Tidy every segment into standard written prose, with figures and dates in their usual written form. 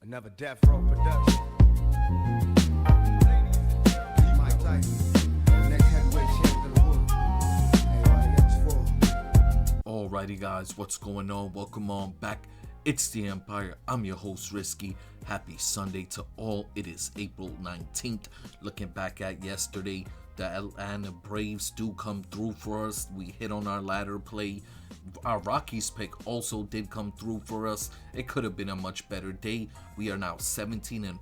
Another Death Row production. Mike Tyson, the next heavyweight champion of the world. Everybody else for. Alrighty guys, what's going on? Welcome on back. It's the Empire. I'm your host Risky. Happy Sunday to all. It is April 19th. Looking back at yesterday, the Atlanta Braves do come through for us. We hit on our ladder play. Our Rockies pick also did come through for us. It could have been a much better day. We are now 17-5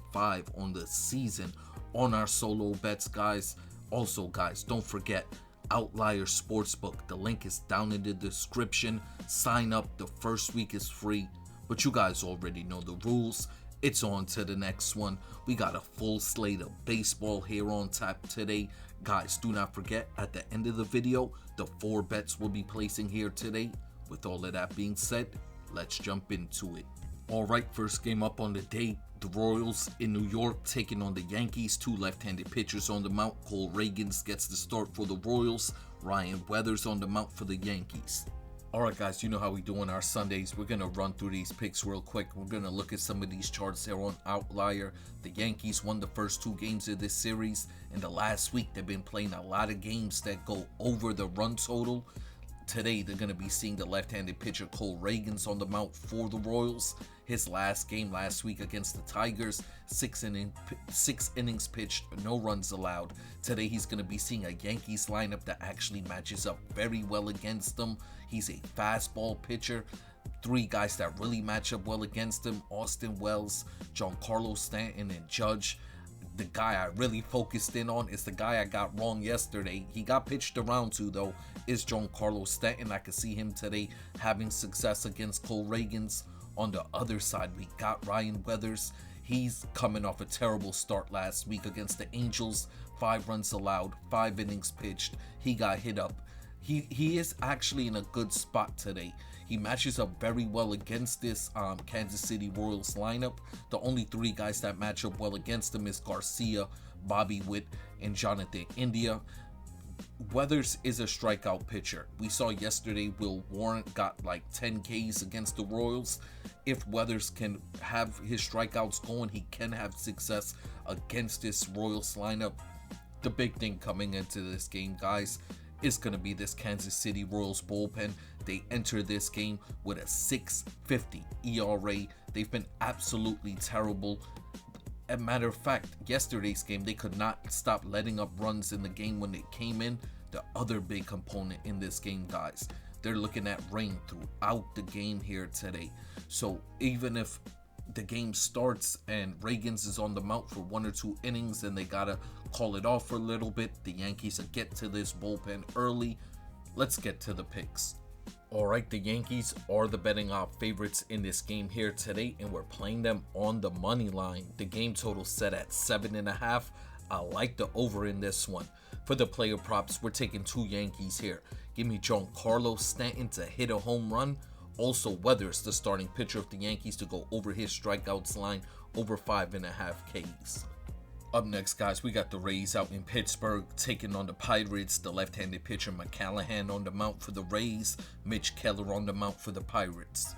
on the season on our solo bets, guys. Also, guys, don't forget Outlier Sportsbook. The link is down in the description. Sign up. The first week is free. But you guys already know the rules. It's on to the next one. We got a full slate of baseball here on tap today. Guys, do not forget, at the end of the video, the 4 bets we'll be placing here today. With all of that being said, let's jump into it. Alright, first game up on the day. The Royals in New York taking on the Yankees. 2 left-handed pitchers on the mound. Cole Ragans gets the start for the Royals. Ryan Weathers on the mound for the Yankees. Alright guys, you know how we do on our Sundays. We're going to run through these picks real quick. We're going to look at some of these charts here on Outlier. The Yankees won the first 2 games of this series. In the last week, they've been playing a lot of games that go over the run total. Today, they're going to be seeing the left-handed pitcher Cole Ragans on the mound for the Royals. His last game last week against the Tigers, 6 innings pitched, no runs allowed. Today, he's going to be seeing a Yankees lineup that actually matches up very well against them. He's a fastball pitcher. 3 guys that really match up well against him: Austin Wells, Giancarlo Stanton, and Judge. The guy I really focused in on is the guy I got wrong yesterday. He got pitched around to, though, is Giancarlo Stanton. I could see him today having success against Cole Ragans. On the other side, we got Ryan Weathers. He's coming off a terrible start last week against the Angels. 5 runs allowed, 5 innings pitched. He got hit up. He is actually in a good spot today. He matches up very well against this Kansas City Royals lineup. The only 3 guys that match up well against him is Garcia, Bobby Witt, and Jonathan India. Weathers is a strikeout pitcher. We saw yesterday Will Warren got like 10 Ks against the Royals. If Weathers can have his strikeouts going, he can have success against this Royals lineup. The big thing coming into this game, guys, is going to be this Kansas City Royals bullpen. They enter this game with a 6.50 ERA. They've been absolutely terrible. As a matter of fact, yesterday's game, they could not stop letting up runs in the game when they came in. The other big component in this game, guys, they're looking at rain throughout the game here today. So even if the game starts and Ragans is on the mound for 1 or 2 innings and they gotta call it off for a little bit, the Yankees will get to this bullpen early. Let's get to the picks. Alright, the Yankees are the betting favorites in this game here today, and we're playing them on the money line. The game total set at 7.5. I like the over in this one. For the player props, we're taking 2 Yankees here. Give me Giancarlo Stanton to hit a home run. Also, Weathers, the starting pitcher of the Yankees, to go over his strikeouts line, over 5.5 Ks. Up next, guys, we got the Rays out in Pittsburgh taking on the Pirates. The left-handed pitcher McCallaghan on the mound for the Rays. Mitch Keller on the mound for the Pirates.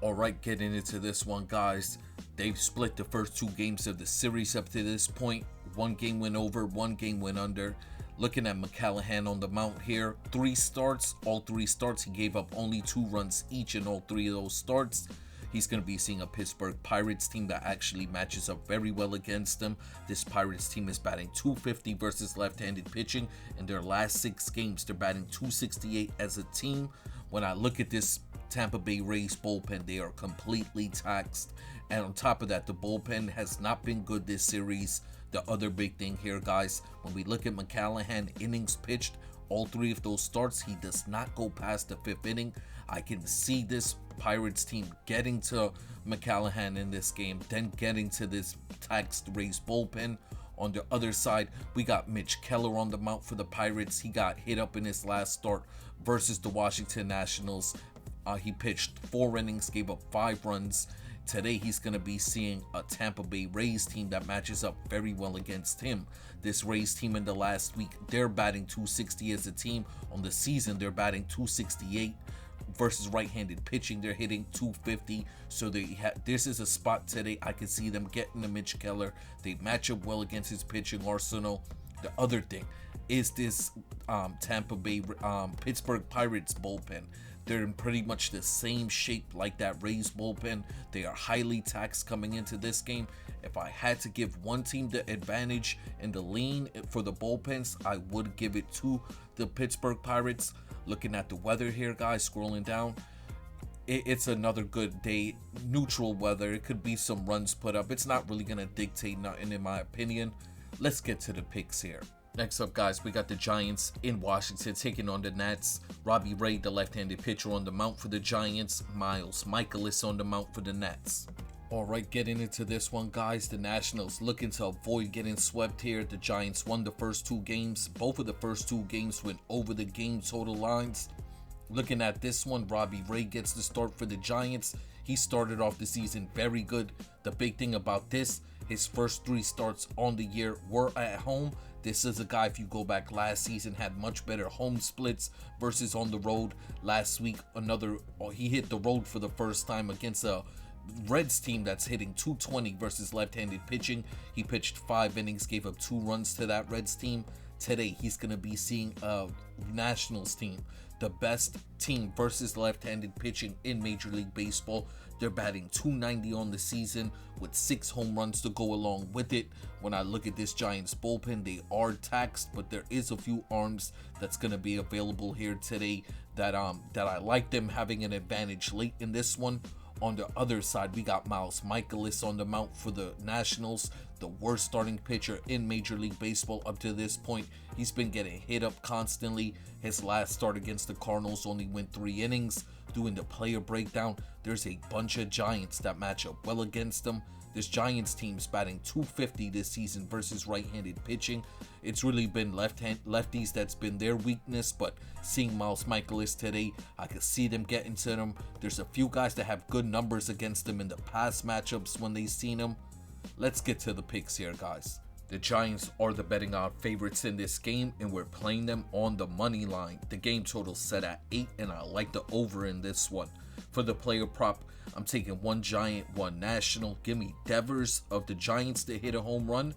Alright, getting into this one, guys. They've split the first 2 games of the series up to this point. 1 game went over, 1 game went under. Looking at McCallaghan on the mound here, 3 starts. All 3 starts, he gave up only 2 runs each in all 3 of those starts. He's going to be seeing a Pittsburgh Pirates team that actually matches up very well against them. This Pirates team is batting .250 versus left-handed pitching. In their last 6 games, they're batting .268 as a team. When I look at this Tampa Bay Rays bullpen, they are completely taxed. And on top of that, the bullpen has not been good this series. The other big thing here, guys, when we look at McCallaghan innings pitched, all 3 of those starts, he does not go past the 5th inning. I can see this Pirates team getting to McCallaghan in this game, then getting to this taxed Rays bullpen. On the other side, we got Mitch Keller on the mound for the Pirates. He got hit up in his last start versus the Washington Nationals. He pitched 4 innings, gave up 5 runs. Today, he's going to be seeing a Tampa Bay Rays team that matches up very well against him. This Rays team in the last week, they're batting .260 as a team. On the season, they're batting .268. versus right-handed pitching, they're hitting 250. So this is a spot today I can see them getting to Mitch Keller. They match up well against his pitching arsenal. The other thing is this Tampa Bay Pittsburgh Pirates bullpen. They're in pretty much the same shape like that Rays bullpen. They are highly taxed coming into this game. If I had to give one team the advantage and the lean for the bullpens, I would give it to the Pittsburgh Pirates. Looking at the weather here, guys, scrolling down, it's another good day. Neutral weather. It could be some runs put up. It's not really going to dictate nothing in my opinion. Let's get to the picks here. Next up, guys, we got the Giants in Washington taking on the Nats. Robbie Ray, the left-handed pitcher, on the mound for the Giants. Miles Mikolas on the mound for the Nats. Alright, getting into this one, guys. The Nationals looking to avoid getting swept here. The Giants won the first 2 games. Both of the first 2 games went over the game total lines. Looking at this one, Robbie Ray gets the start for the Giants. He started off the season very good. The big thing about this, his first 3 starts on the year were at home. This is a guy, if you go back last season, had much better home splits versus on the road. Last week, he hit the road for the first time against a Reds team that's hitting 220 versus left-handed pitching. He pitched 5 innings, gave up 2 runs to that Reds team. Today, he's going to be seeing a Nationals team, the best team versus left-handed pitching in Major League Baseball. They're batting .290 on the season with 6 home runs to go along with it. When I look at this Giants bullpen, they are taxed, but there is a few arms that's going to be available here today that I like them having an advantage late in this one. On the other side, we got Miles Mikolas on the mound for the Nationals, the worst starting pitcher in Major League Baseball up to this point. He's been getting hit up constantly. His last start against the Cardinals only went 3 innings. Doing the player breakdown, there's a bunch of Giants that match up well against them. This Giants team's batting .250 this season versus right-handed pitching. It's really been lefties that's been their weakness, but seeing Miles Mikolas today, I could see them getting to them. There's a few guys that have good numbers against them in the past matchups when they've seen them. Let's get to the picks here, guys. The Giants are the betting odds favorites in this game, and we're playing them on the money line. The game total set at 8, and I like the over in this one. For the player prop, I'm taking 1 Giant, 1 National. Give me Devers of the Giants to hit a home run,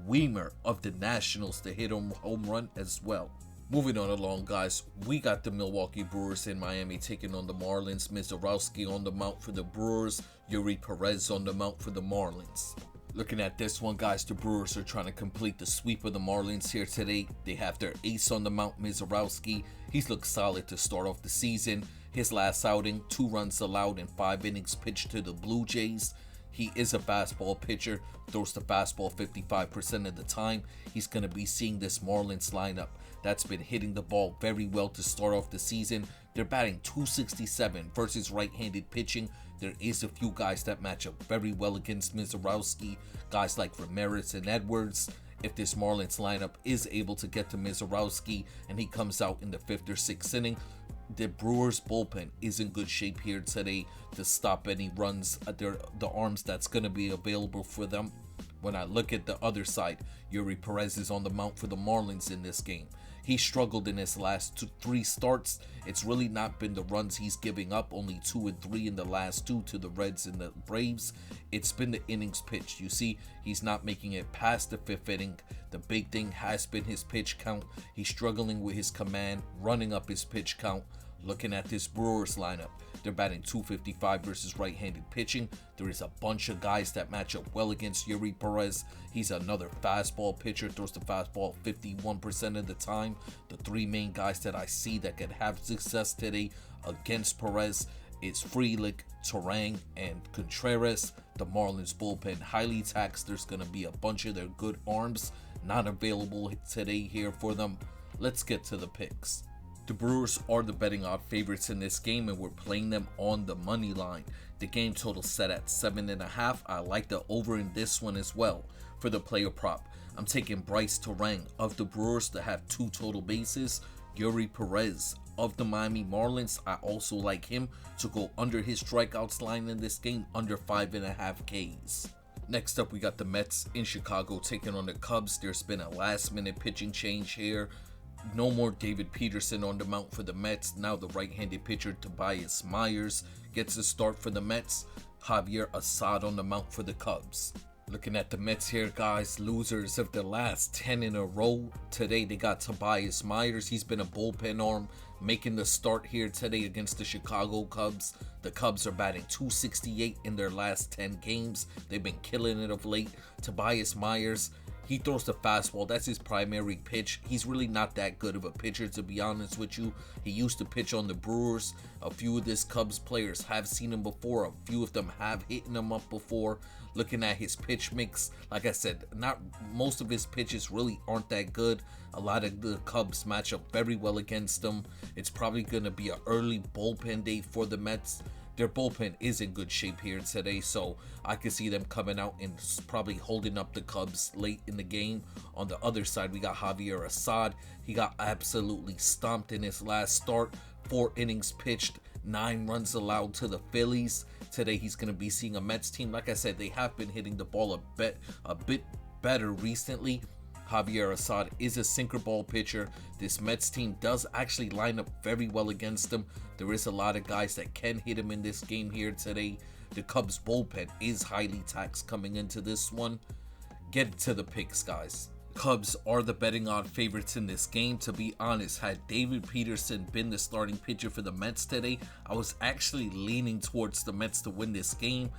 Weimer of the Nationals to hit a home run as well. Moving on along, guys, we got the Milwaukee Brewers in Miami taking on the Marlins. Mizorowski on the mound for the Brewers, Yuri Perez on the mound for the Marlins. Looking at this one, guys, the Brewers are trying to complete the sweep of the Marlins here today. They have their ace on the mound, Mizorowski. He's looked solid to start off the season. His last outing, 2 runs allowed in 5 innings pitched to the Blue Jays. He is a fastball pitcher, throws the fastball 55% of the time. He's going to be seeing this Marlins lineup that's been hitting the ball very well to start off the season. They're batting .267 versus right-handed pitching. There is a few guys that match up very well against Mizorowski, guys like Ramirez and Edwards. If this Marlins lineup is able to get to Mizorowski and he comes out in the 5th or 6th inning, the Brewers bullpen is in good shape here today to stop any runs at the arms that's going to be available for them. When I look at the other side, Yuri Perez is on the mound for the Marlins in this game. He struggled in his last 3 starts. It's really not been the runs he's giving up, only 2 and 3 in the last 2 to the Reds and the Braves. It's been the innings pitched. You see, he's not making it past the 5th inning. The big thing has been his pitch count. He's struggling with his command, running up his pitch count. Looking at this Brewers lineup, they're batting .255 versus right-handed pitching. There is a bunch of guys that match up well against Yuri Perez. He's another fastball pitcher, throws the fastball 51% of the time. The 3 main guys that I see that can have success today against Perez is Frelick, Turang, and Contreras. The Marlins bullpen highly taxed. There's going to be a bunch of their good arms not available today here for them. Let's get to the picks. The Brewers are the betting odd favorites in this game, and we're playing them on the money line. The game total set at 7.5. I like the over in this one as well. For the player prop, I'm taking Bryce Turang of the Brewers to have 2 total bases. Yuri Perez of the Miami Marlins, I also like him to go under his strikeouts line in this game, under 5.5 Ks. Next up, we got the Mets in Chicago taking on the Cubs. There's been a last-minute pitching change here. No more David Peterson on the mound for the Mets. Now the right-handed pitcher Tobias Myers gets a start for the Mets. Javier Assad on the mound for the Cubs. Looking at the Mets here, guys, losers of the last 10 in a row. Today they got Tobias Myers. He's been a bullpen arm, making the start here today against the Chicago Cubs. The Cubs are batting .268 in their last 10 games. They've been killing it of late. Tobias Myers, he throws the fastball. That's his primary pitch. He's really not that good of a pitcher, to be honest with you. He used to pitch on the Brewers. A few of this Cubs players have seen him before. A few of them have hit him up before. Looking at his pitch mix, like I said, not most of his pitches really aren't that good. A lot of the Cubs match up very well against them. It's probably going to be an early bullpen day for the Mets. Their bullpen is in good shape here today, so I can see them coming out and probably holding up the Cubs late in the game. On the other side, we got Javier Assad. He got absolutely stomped in his last start. 4 innings pitched, 9 runs allowed to the Phillies. Today he's going to be seeing a Mets team. Like I said, they have been hitting the ball a bit better recently. Javier Assad is a sinker ball pitcher. This Mets team does actually line up very well against him. There is a lot of guys that can hit him in this game here today. The Cubs bullpen is highly taxed coming into this one. Get to the picks, guys. Cubs are the betting odd favorites in this game. To be honest, had David Peterson been the starting pitcher for the Mets today, I was actually leaning towards the Mets to win this game.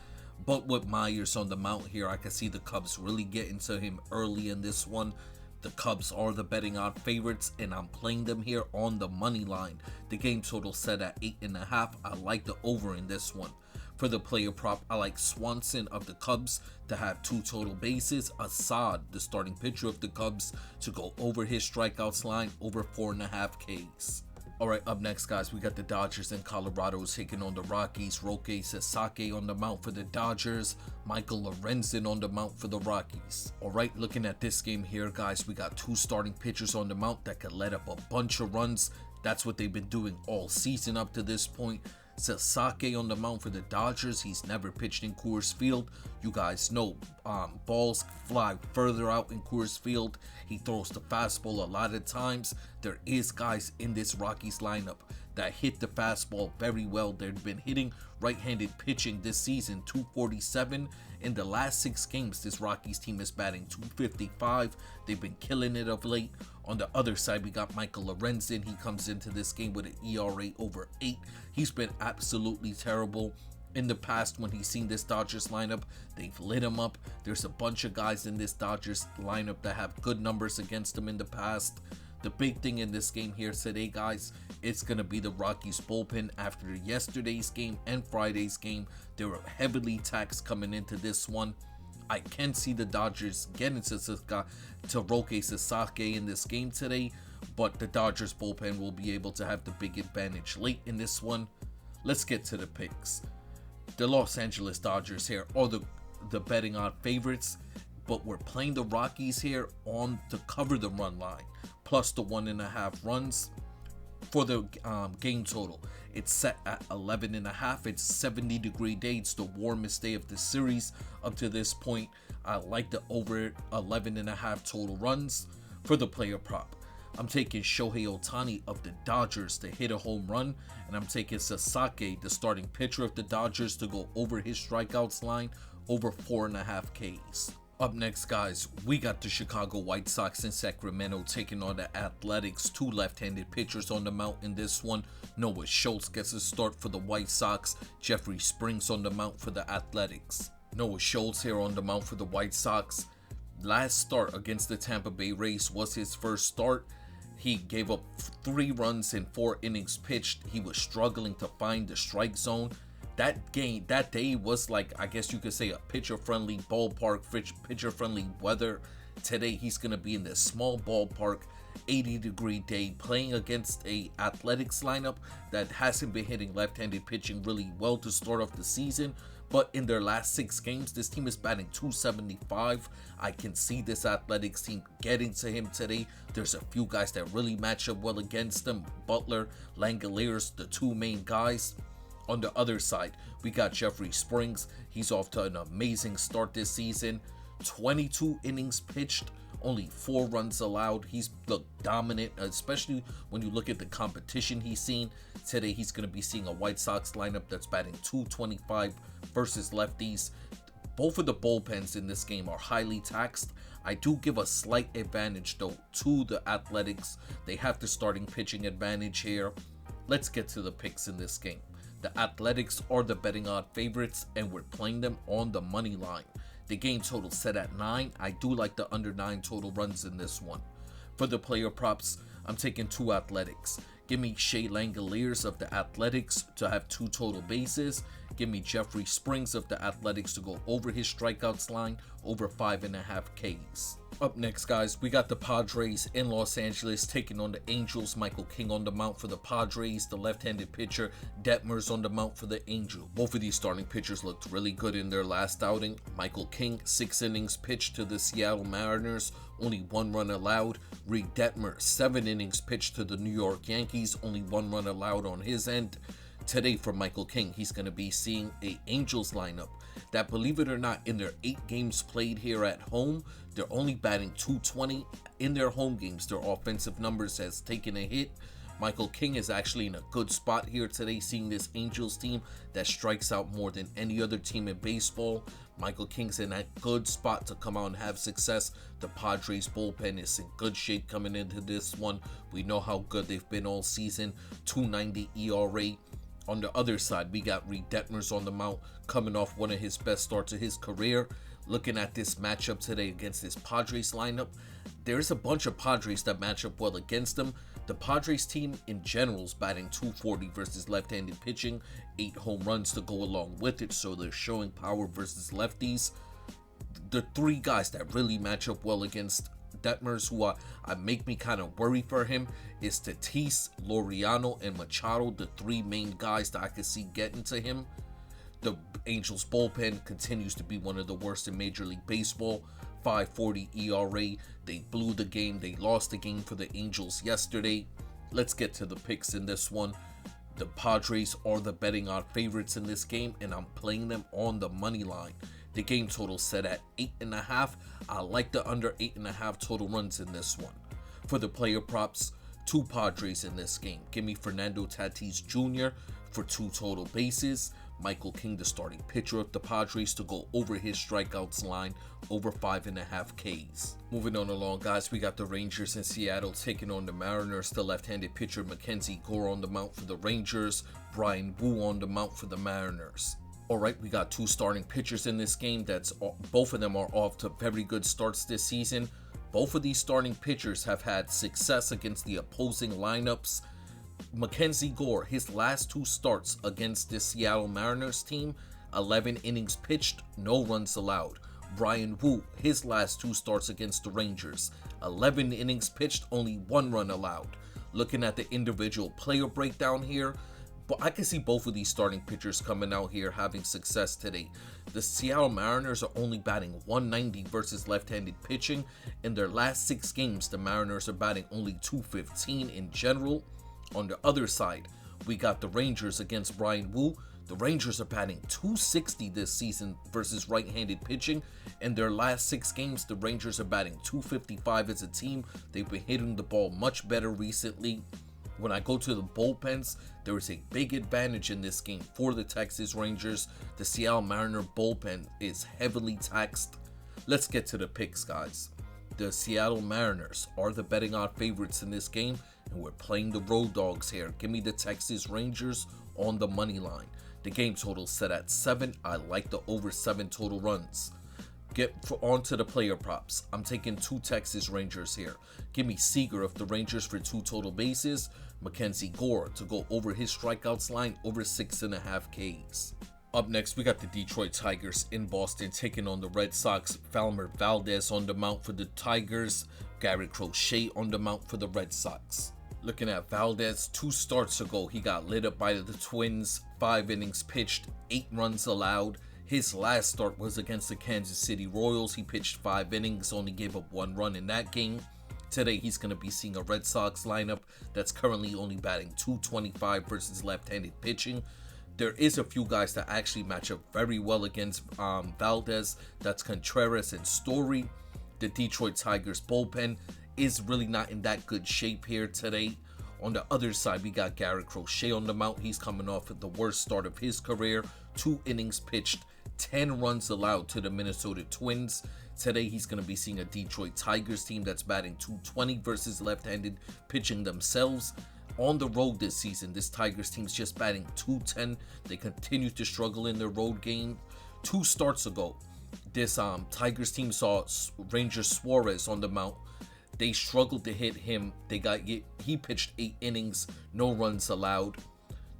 But with Myers on the mound here, I can see the Cubs really getting to him early in this one. The Cubs are the betting odd favorites, and I'm playing them here on the money line. The game total set at 8.5. I like the over in this one. For the player prop, I like Swanson of the Cubs to have 2 total bases. Assad, the starting pitcher of the Cubs, to go over his strikeouts line, over 4.5 Ks. Alright, up next, guys, we got the Dodgers and Colorado taking on the Rockies. Roque Sasaki on the mound for the Dodgers. Michael Lorenzen on the mound for the Rockies. Alright, looking at this game here, guys, we got 2 starting pitchers on the mound that could let up a bunch of runs. That's what they've been doing all season up to this point. Sasaki on the mound for the Dodgers. He's never pitched in Coors Field. You guys know balls fly further out in Coors Field. He throws the fastball a lot of times. There is guys in this Rockies lineup that hit the fastball very well. They've been hitting right-handed pitching this season. .247 in the last 6 games. This Rockies team is batting .255. They've been killing it of late. On the other side, we got Michael Lorenzen. He comes into this game with an ERA over 8. He's been absolutely terrible. In the past, when he's seen this Dodgers lineup, they've lit him up. There's a bunch of guys in this Dodgers lineup that have good numbers against him in the past. The big thing in this game here today, guys, it's going to be the Rockies bullpen. After yesterday's game and Friday's game, they were heavily taxed coming into this one. I can see the Dodgers getting to Roque Sasaki in this game today, but the Dodgers bullpen will be able to have the big advantage late in this one. Let's get to the picks. The Los Angeles Dodgers here are the betting odd favorites, but we're playing the Rockies here on to cover the run line, plus the 1.5 runs. For the game total, it's set at 11.5. It's 70-degree day. It's the warmest day of the series up to this point. I like the over 11.5 total runs. For the player prop, I'm taking Shohei Ohtani of the Dodgers to hit a home run, and I'm taking Sasaki, the starting pitcher of the Dodgers, to go over his strikeouts line, over 4.5 Ks. Up next, guys, we got the Chicago White Sox in Sacramento taking on the Athletics. 2 left-handed pitchers on the mound in this one. Noah Schultz gets a start for the White Sox. Jeffrey Springs on the mound for the Athletics. Noah Schultz here on the mound for the White Sox. Last start against the Tampa Bay Rays was his first start. He gave up 3 runs in 4 innings pitched. He was struggling to find the strike zone. That day was like, I guess you could say, a pitcher-friendly ballpark, pitcher-friendly weather. Today, he's going to be in this small ballpark, 80-degree day, playing against a Athletics lineup that hasn't been hitting left-handed pitching really well to start off the season. But in their last 6 games, this team is batting .275. I can see this Athletics team getting to him today. There's a few guys that really match up well against him. Butler, Langoliers, the 2 main guys. On the other side, we got Jeffrey Springs. He's off to an amazing start this season. 22 innings pitched, only 4 runs allowed. He's looked dominant, especially when you look at the competition he's seen. Today he's going to be seeing a White Sox lineup that's batting .225 versus lefties. Both of the bullpens in this game are highly taxed. I do give a slight advantage though to the Athletics. They have the starting pitching advantage here. Let's get to the picks in this game. The Athletics are the betting odd favorites, and we're playing them on the money line. The game total set at 9. I do like the under 9 total runs in this one. For the player props, I'm taking 2 Athletics. Give me Shea Langoliers of the Athletics to have 2 total bases. Give me Jeffrey Springs of the Athletics to go over his strikeouts line, over 5.5 Ks. Up next, guys, we got the Padres in Los Angeles taking on the Angels. Michael King on the mound for the Padres. The left-handed pitcher, Detmers, on the mound for the Angels. Both of these starting pitchers looked really good in their last outing. Michael King, 6 innings pitched to the Seattle Mariners, only 1 run allowed. Reed Detmer, 7 innings pitched to the New York Yankees, only 1 run allowed on his end. Today for Michael King, he's going to be seeing a Angels lineup that, believe it or not, in their 8 games played here at home, they're only batting .220 in their home games. Their offensive numbers has taken a hit. Michael King is actually in a good spot here today, seeing this Angels team that strikes out more than any other team in baseball. Michael King's in a good spot to come out and have success. The Padres bullpen is in good shape coming into this one. We know how good they've been all season. 2.90 ERA. On the other side, we got Reed Detmers on the mound, coming off one of his best starts of his career. Looking at this matchup today against this Padres lineup, there's a bunch of Padres that match up well against them. The Padres team in general is batting .240 versus left-handed pitching, 8 home runs to go along with it, so they're showing power versus lefties. The 3 guys that really match up well against Detmers, who I make me kind of worry for him, is Tatis, Laureano, and Machado, the 3 main guys that I could see getting to him. The Angels bullpen continues to be one of the worst in Major League Baseball. 5.40 ERA. They blew the game. They lost the game for the Angels yesterday. Let's get to the picks in this one. The Padres are the betting odd favorites in this game, and I'm playing them on the money line. The game total set at 8.5. I like the under 8.5 total runs in this one. For the player props, 2 Padres in this game. Give me Fernando Tatis Jr. for 2 total bases. Michael King, the starting pitcher of the Padres, to go over his strikeouts line, over 5.5 Ks. Moving on along, guys, we got the Rangers in Seattle taking on the Mariners. The left-handed pitcher Mackenzie Gore on the mound for the Rangers. Brian Wu on the mound for the Mariners. Alright, we got 2 starting pitchers in this game. Both of them are off to very good starts this season. Both of these starting pitchers have had success against the opposing lineups. Mackenzie Gore, his last 2 starts against the Seattle Mariners team, 11 innings pitched, no runs allowed. Brian Wu, his last 2 starts against the Rangers, 11 innings pitched, only 1 run allowed. Looking at the individual player breakdown here, but I can see both of these starting pitchers coming out here having success today. The Seattle Mariners are only batting .190 versus left-handed pitching. In their last 6 games, the Mariners are batting only .215 in general. On the other side, we got the Rangers against Brian Wu. The Rangers are batting .260 this season versus right-handed pitching. In their last 6 games, the Rangers are batting .255 as a team. They've been hitting the ball much better recently. When I go to the bullpens, there is a big advantage in this game for the Texas Rangers. The Seattle Mariner bullpen is heavily taxed. Let's get to the picks, guys. The Seattle Mariners are the betting odd favorites in this game, and we're playing the road dogs here. Give me the Texas Rangers on the money line. The game total set at 7. I like the over 7 total runs. On to the player props. I'm taking 2 Texas Rangers here. Give me Seager of the Rangers for 2 total bases. Mackenzie Gore to go over his strikeouts line, over 6.5 Ks. Up next, we got the Detroit Tigers in Boston taking on the Red Sox. Framber Valdez on the mound for the Tigers. Garrett Crochet on the mound for the Red Sox. Looking at Valdez, 2 starts ago, he got lit up by the Twins. 5 innings pitched, 8 runs allowed. His last start was against the Kansas City Royals. He pitched 5 innings, only gave up 1 run in that game. Today, he's going to be seeing a Red Sox lineup that's currently only batting .225 versus left-handed pitching. There is a few guys that actually match up very well against Valdez. That's Contreras and Story. The Detroit Tigers bullpen is really not in that good shape here today. On the other side, we got Garrett Crochet on the mound. He's coming off the worst start of his career. 2 innings pitched, 10 runs allowed to the Minnesota Twins. Today, he's going to be seeing a Detroit Tigers team that's batting .220 versus left-handed pitching themselves. On the road this season, this Tigers team's just batting .210. They continue to struggle in their road game. 2 starts ago, this Tigers team saw Ranger Suarez on the mound. They struggled to hit him. He pitched 8 innings, no runs allowed.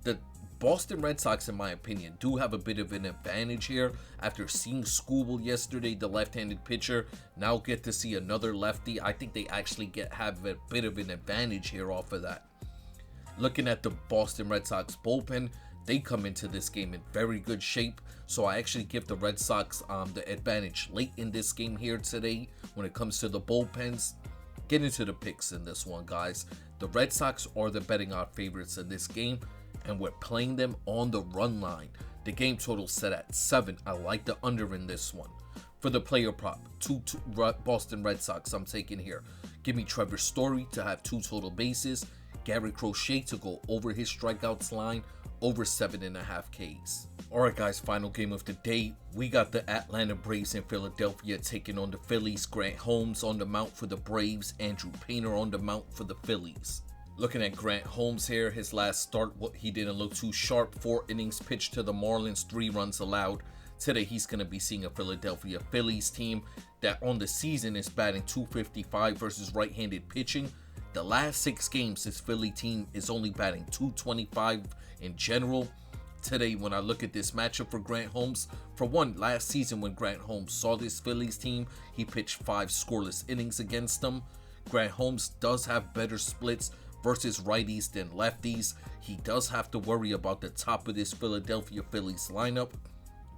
The Boston Red Sox, in my opinion, do have a bit of an advantage here. After seeing Skubal yesterday, the left-handed pitcher, now get to see another lefty. I think they actually have a bit of an advantage here off of that. Looking at the Boston Red Sox bullpen, they come into this game in very good shape. So I actually give the Red Sox the advantage late in this game here today when it comes to the bullpens. Get into the picks in this one, guys. The Red Sox are the betting odds favorites in this game, and we're playing them on the run line. The game total set at 7. I like the under in this one. For the player prop, 2 Boston Red Sox I'm taking here. Give me Trevor Story to have 2 total bases. Garrett Crochet to go over his strikeouts line, over 7.5 Ks. Alright guys, final game of the day. We got the Atlanta Braves in Philadelphia taking on the Phillies. Grant Holmes on the mound for the Braves. Andrew Painter on the mound for the Phillies. Looking at Grant Holmes here, his last start, he didn't look too sharp. 4 innings pitched to the Marlins, 3 runs allowed. Today he's going to be seeing a Philadelphia Phillies team that on the season is batting .255 versus right-handed pitching. The last 6 games, this Philly team is only batting .225 in general. Today, when I look at this matchup for Grant Holmes, for one, last season when Grant Holmes saw this Phillies team, he pitched 5 scoreless innings against them. Grant Holmes does have better splits versus righties than lefties. He does have to worry about the top of this Philadelphia Phillies lineup.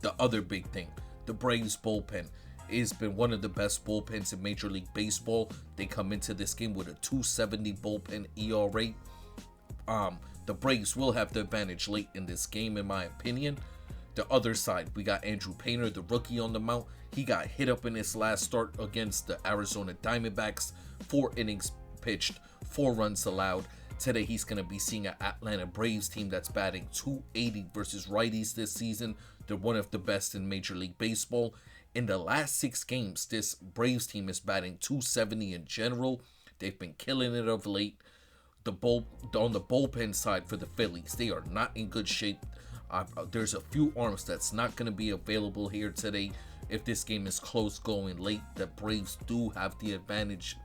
The other big thing, the Braves bullpen. It's been one of the best bullpens in Major League Baseball. They come into this game with a .270 bullpen ERA. The Braves will have the advantage late in this game, in my opinion. The other side, we got Andrew Painter, the rookie on the mound. He got hit up in his last start against the Arizona Diamondbacks. 4 innings pitched, 4 runs allowed. Today, he's going to be seeing an Atlanta Braves team that's batting .280 versus righties this season. They're one of the best in Major League Baseball. In the last 6 games, this Braves team is batting .270 in general. They've been killing it of late. On the bullpen side for the Phillies, they are not in good shape. There's a few arms that's not going to be available here today. If this game is close going late, the Braves do have the advantage.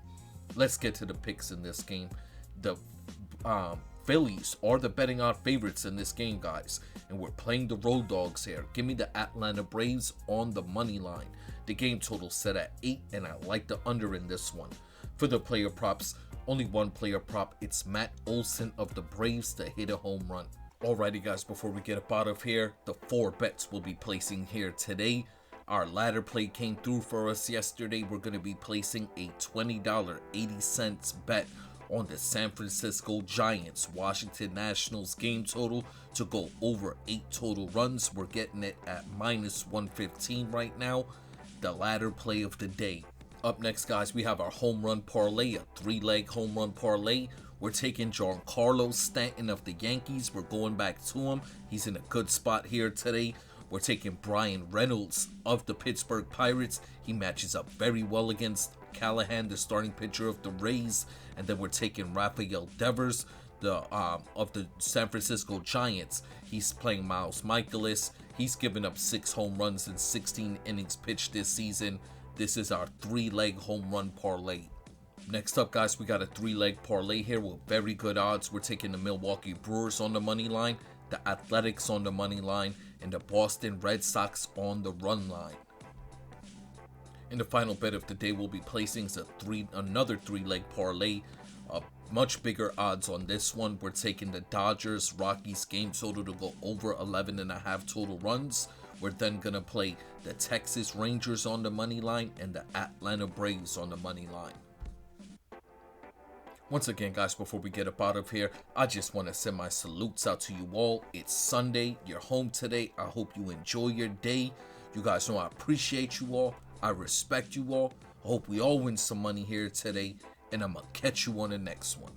Let's get to the picks in this game. The Phillies are the betting odds favorites in this game, guys, and we're playing the road dogs here. Give me the Atlanta Braves on the money line. The game total set at 8, and I like the under in this one. For the player props, only one player prop. It's Matt Olson of the Braves to hit a home run. Alrighty guys, before we get up out of here, the 4 bets we'll be placing here today. Our ladder play came through for us yesterday. We're going to be placing a $20.80 bet on the San Francisco Giants Washington Nationals game total to go over 8 total runs. We're getting it at -115 right now. The ladder play of the day. Up next, guys, we have our home run parlay, a 3-leg home run parlay. We're taking Giancarlo Stanton of the Yankees. We're going back to him. He's in a good spot here today. We're taking Brian Reynolds of the Pittsburgh Pirates. He matches up very well against Callahan, the starting pitcher of the Rays. And then we're taking Rafael Devers of the San Francisco Giants. He's playing Miles Michaelis. He's given up 6 home runs in 16 innings pitched this season. This is our 3-leg home run parlay. Next up, guys, we got a 3-leg parlay here with very good odds. We're taking the Milwaukee Brewers on the money line, the Athletics on the money line, and the Boston Red Sox on the run line. In the final bet of the day, we'll be placing another 3-leg parlay. Much bigger odds on this one. We're taking the Dodgers Rockies game total to go over 11.5 total runs. We're then going to play the Texas Rangers on the money line and the Atlanta Braves on the money line. Once again, guys, before we get up out of here, I just want to send my salutes out to you all. It's Sunday. You're home today. I hope you enjoy your day. You guys know I appreciate you all. I respect you all. Hope we all win some money here today, and I'm gonna catch you on the next one.